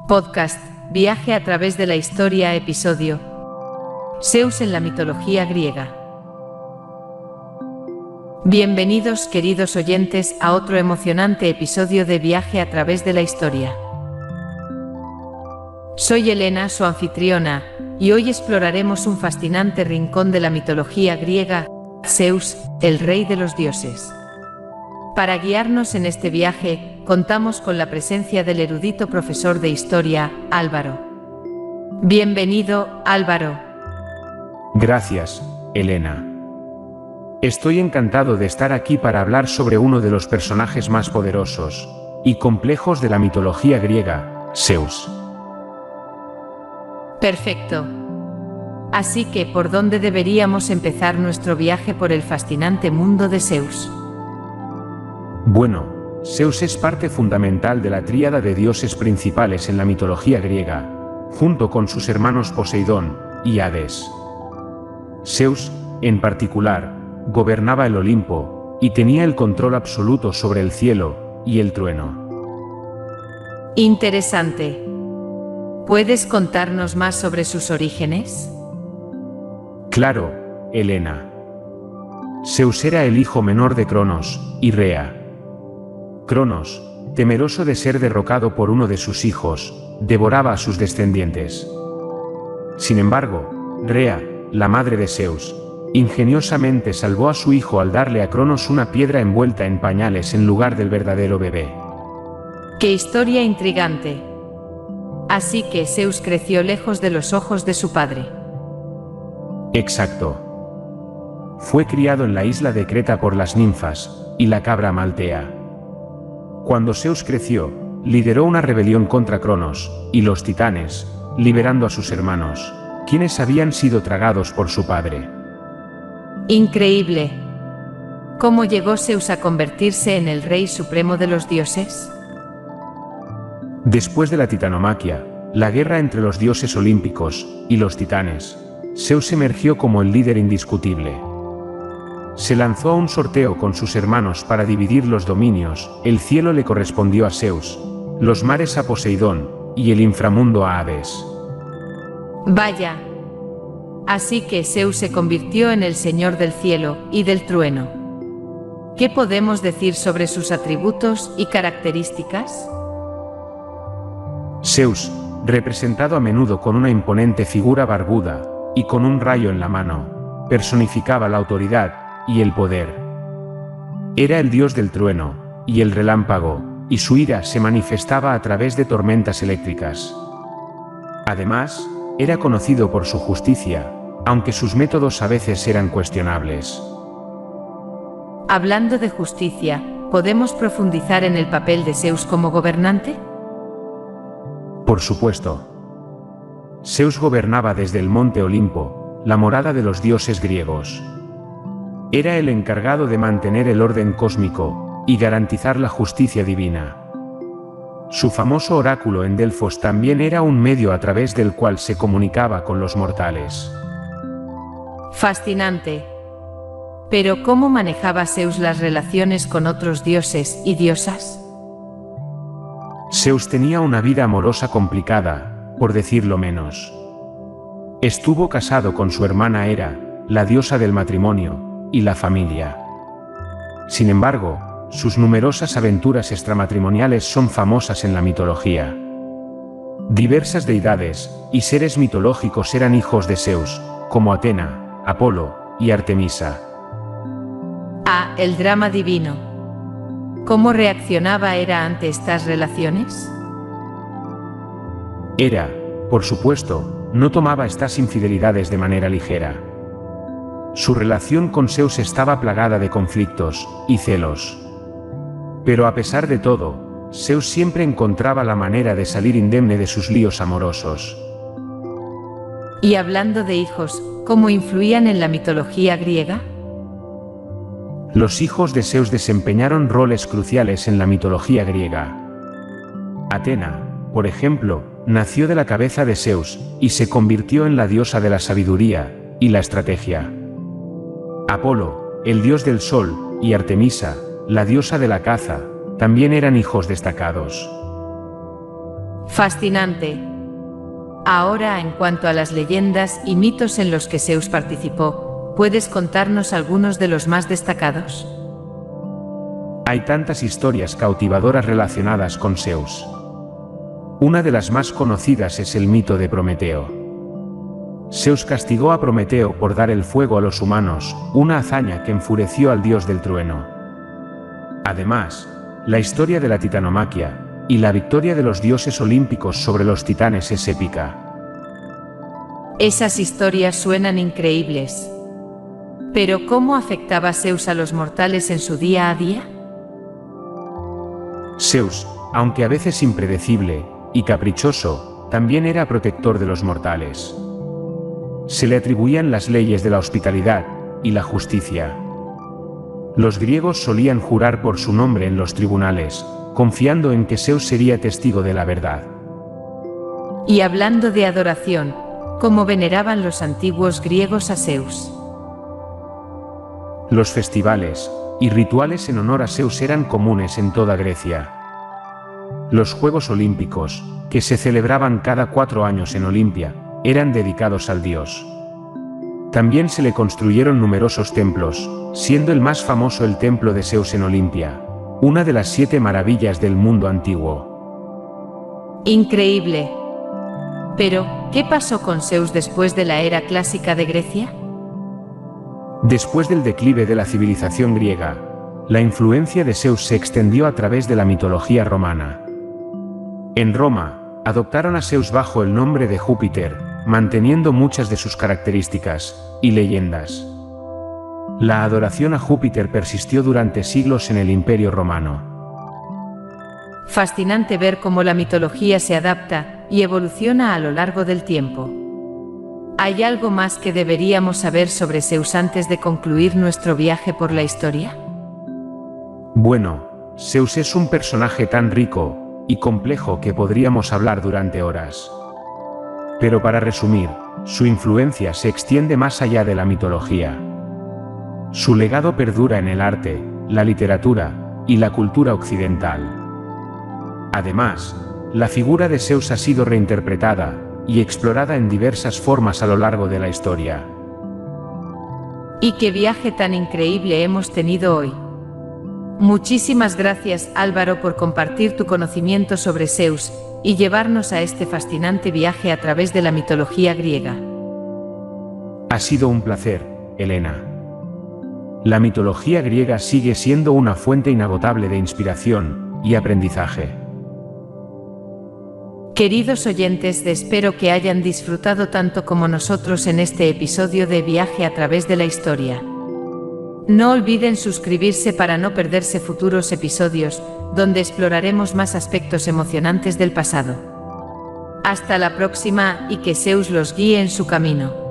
Podcast, Viaje a través de la historia, episodio Zeus en la mitología griega. Bienvenidos, queridos oyentes, a otro emocionante episodio de Viaje a través de la historia. Soy Elena, su anfitriona, y hoy exploraremos un fascinante rincón de la mitología griega, Zeus, el rey de los dioses. Para guiarnos en este viaje, contamos con la presencia del erudito profesor de historia, Álvaro. Bienvenido, Álvaro. Gracias, Elena. Estoy encantado de estar aquí para hablar sobre uno de los personajes más poderosos y complejos de la mitología griega, Zeus. Perfecto. Así que, ¿por dónde deberíamos empezar nuestro viaje por el fascinante mundo de Zeus? Bueno, Zeus es parte fundamental de la tríada de dioses principales en la mitología griega, junto con sus hermanos Poseidón y Hades. Zeus, en particular, gobernaba el Olimpo y tenía el control absoluto sobre el cielo y el trueno. Interesante. ¿Puedes contarnos más sobre sus orígenes? Claro, Elena. Zeus era el hijo menor de Cronos y Rea. Cronos, temeroso de ser derrocado por uno de sus hijos, devoraba a sus descendientes. Sin embargo, Rea, la madre de Zeus, ingeniosamente salvó a su hijo al darle a Cronos una piedra envuelta en pañales en lugar del verdadero bebé. ¡Qué historia intrigante! Así que Zeus creció lejos de los ojos de su padre. Exacto. Fue criado en la isla de Creta por las ninfas y la cabra Maltea. Cuando Zeus creció, lideró una rebelión contra Cronos y los titanes, liberando a sus hermanos, quienes habían sido tragados por su padre. Increíble. ¿Cómo llegó Zeus a convertirse en el rey supremo de los dioses? Después de la titanomaquia, la guerra entre los dioses olímpicos y los titanes, Zeus emergió como el líder indiscutible. Se lanzó a un sorteo con sus hermanos para dividir los dominios. El cielo le correspondió a Zeus, los mares a Poseidón y el inframundo a Hades. Vaya. Así que Zeus se convirtió en el señor del cielo y del trueno. ¿Qué podemos decir sobre sus atributos y características? Zeus, representado a menudo con una imponente figura barbuda y con un rayo en la mano, personificaba la autoridad y el poder. Era el dios del trueno y el relámpago, y su ira se manifestaba a través de tormentas eléctricas. Además, era conocido por su justicia, aunque sus métodos a veces eran cuestionables. Hablando de justicia, ¿podemos profundizar en el papel de Zeus como gobernante? Por supuesto. Zeus gobernaba desde el monte Olimpo, la morada de los dioses griegos. Era el encargado de mantener el orden cósmico y garantizar la justicia divina. Su famoso oráculo en Delfos también era un medio a través del cual se comunicaba con los mortales. Fascinante. Pero ¿cómo manejaba Zeus las relaciones con otros dioses y diosas? Zeus tenía una vida amorosa complicada, por decirlo menos. Estuvo casado con su hermana Hera, la diosa del matrimonio y la familia. Sin embargo, sus numerosas aventuras extramatrimoniales son famosas en la mitología. Diversas deidades y seres mitológicos eran hijos de Zeus, como Atena, Apolo y Artemisa. Ah, el drama divino. ¿Cómo reaccionaba Hera ante estas relaciones? Hera, por supuesto, no tomaba estas infidelidades de manera ligera. Su relación con Zeus estaba plagada de conflictos y celos. Pero a pesar de todo, Zeus siempre encontraba la manera de salir indemne de sus líos amorosos. Y hablando de hijos, ¿cómo influían en la mitología griega? Los hijos de Zeus desempeñaron roles cruciales en la mitología griega. Atena, por ejemplo, nació de la cabeza de Zeus y se convirtió en la diosa de la sabiduría y la estrategia. Apolo, el dios del sol, y Artemisa, la diosa de la caza, también eran hijos destacados. Fascinante. Ahora, en cuanto a las leyendas y mitos en los que Zeus participó, ¿puedes contarnos algunos de los más destacados? Hay tantas historias cautivadoras relacionadas con Zeus. Una de las más conocidas es el mito de Prometeo. Zeus castigó a Prometeo por dar el fuego a los humanos, una hazaña que enfureció al dios del trueno. Además, la historia de la titanomaquia y la victoria de los dioses olímpicos sobre los titanes es épica. Esas historias suenan increíbles. Pero ¿cómo afectaba Zeus a los mortales en su día a día? Zeus, aunque a veces impredecible y caprichoso, también era protector de los mortales. Se le atribuían las leyes de la hospitalidad y la justicia. Los griegos solían jurar por su nombre en los tribunales, confiando en que Zeus sería testigo de la verdad. Y hablando de adoración, ¿cómo veneraban los antiguos griegos a Zeus? Los festivales y rituales en honor a Zeus eran comunes en toda Grecia. Los Juegos Olímpicos, que se celebraban cada 4 años en Olimpia, eran dedicados al dios. También se le construyeron numerosos templos, siendo el más famoso el templo de Zeus en Olimpia, una de las 7 maravillas del mundo antiguo. Increíble. Pero, ¿qué pasó con Zeus después de la era clásica de Grecia? Después del declive de la civilización griega, la influencia de Zeus se extendió a través de la mitología romana. En Roma, adoptaron a Zeus bajo el nombre de Júpiter, manteniendo muchas de sus características y leyendas. La adoración a Júpiter persistió durante siglos en el Imperio Romano. Fascinante ver cómo la mitología se adapta y evoluciona a lo largo del tiempo. ¿Hay algo más que deberíamos saber sobre Zeus antes de concluir nuestro viaje por la historia? Bueno, Zeus es un personaje tan rico y complejo que podríamos hablar durante horas. Pero para resumir, su influencia se extiende más allá de la mitología. Su legado perdura en el arte, la literatura y la cultura occidental. Además, la figura de Zeus ha sido reinterpretada y explorada en diversas formas a lo largo de la historia. ¡Y qué viaje tan increíble hemos tenido hoy! Muchísimas gracias, Álvaro, por compartir tu conocimiento sobre Zeus y llevarnos a este fascinante viaje a través de la mitología griega. Ha sido un placer, Elena. La mitología griega sigue siendo una fuente inagotable de inspiración y aprendizaje. Queridos oyentes, espero que hayan disfrutado tanto como nosotros en este episodio de Viaje a través de la historia. No olviden suscribirse para no perderse futuros episodios, donde exploraremos más aspectos emocionantes del pasado. Hasta la próxima y que Zeus los guíe en su camino.